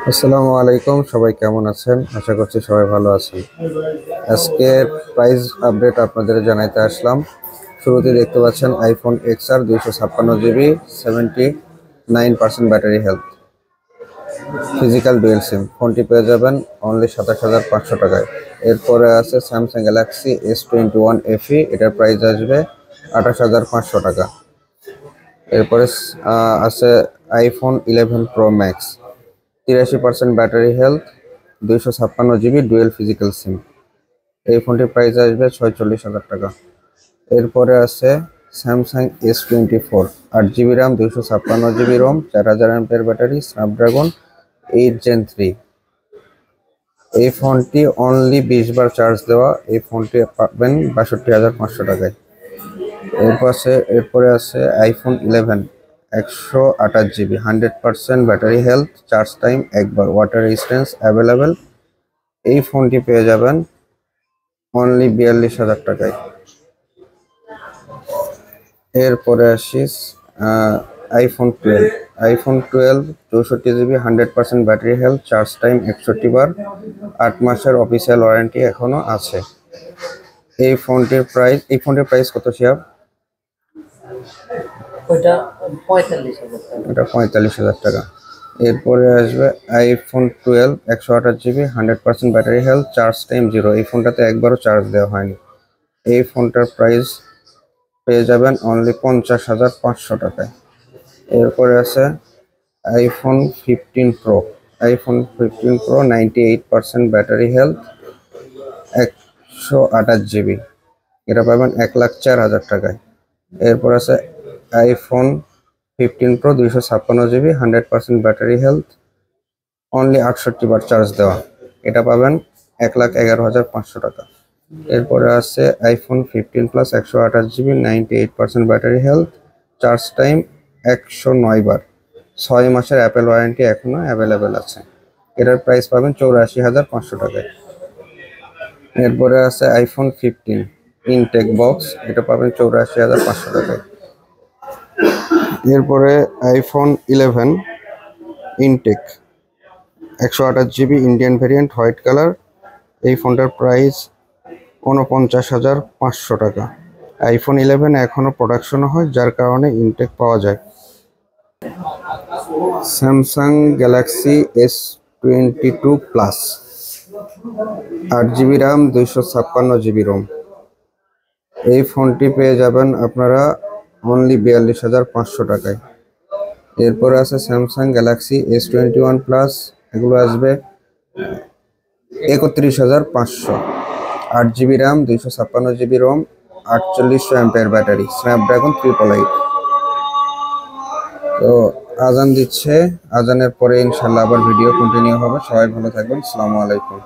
আসসালামু আলাইকুম, সবাই কেমন আছেন? আশা করছি সবাই ভালো আছেন। আজকের প্রাইস আপডেট আপনাদের জানাইতে আসলাম। শুরুতে দেখতে পাচ্ছেন iPhone XR 256 GB, 79% battery health, physical dual SIM. ফোনটি পেয়ে যাবেন অনলি 27,500 টাকায়। এরপরে আছে স্যামসাং গ্যালাক্সি S21 FE, এটার প্রাইস আসবে 28,500 টাকা। এরপরে আছে iPhone 11 pro max, 83% battery health, 256 GB dual physical SIM. এই ফোনটির প্রাইস আসবে 46,000 টাকা। এরপরে আছে Samsung S24, 8 GB RAM, 256 GB ROM, 4000 mAh battery, Snapdragon 8 Gen 3। এই ফোনটি অনলি 20 বার চার্জ দেওয়া। এই ফোনটি পাবেন 62,500 টাকায়। এরপরে আছে iPhone 11, 128 GB, 100% battery health, charge time একবার, ওয়াটার রেজিস্ট্যান্স অ্যাভেলেবেল। এই ফোনটি পেয়ে যাবেন অনলি 42,000 টাকায়। এরপরে আসি iPhone 12, 64 GB, 100% battery health, charge time 61 বার, 8 মাসের অফিসিয়াল ওয়ারেন্টি এখনো আছে। এই ফোনটির প্রাইস কত শিয়াব? ওটা 45,000 টাকা। এটা 45,000 টাকা। এরপরে আসবে iPhone 12, 128 GB, 100% battery health, charge time 0। এই ফোনটাতে একবারও চার্জ দেওয়া হয়নি। এই ফোনটার প্রাইস পেয়ে যাবেন অনলি 50,500 টাকায়। এরপরে আছে iPhone 15 pro, 98% battery health, 128 GB। এটা পাবেন 1,04,000 টাকায়। এরপর আছে iPhone 15 pro, 256 GB, 100% battery health, only 68 বার চার্জ দেওয়া। এটা পাবেন 1,11,500 টাকা। এরপরে আছে iPhone 15 plus, 128 GB, 98% battery health, charge time 109 বার, 6 মাসের অ্যাপেল ওয়ারেন্টি এখনো অ্যাভেলেবেল আছে। এটার প্রাইস পাবেন 84,500 টাকায়। এরপরে আছে আইফোন 15 ইনটেক বক্স, এটা পাবেন 84,500 টাকায়। এরপরে iPhone 11 intact, 128 GB, Indian variant, white colour. এই ফোনটার প্রাইস 49,500 টাকা। আইফোন 11 এখনও প্রোডাকশন হয়, যার কারণে ইনটেক পাওয়া যায়। Samsung Galaxy S22 plus, 8 GB RAM, 256 GB ROM. এই ফোনটি পেয়ে যাবেন আপনারা অনলি 42,500 টাকায়। এরপরে আছে স্যামসাং গ্যালাক্সি S21 প্লাস, এগুলো আসবে 31,500, 8 GB RAM, 256 GB ROM, 4800 mAh battery, Snapdragon 888। তো আজান দিচ্ছে, আজানের পরে ইনশাল্লাহ আবার ভিডিও কন্টিনিউ হবে। সবাই ভালো থাকবেন। আসসালামু আলাইকুম।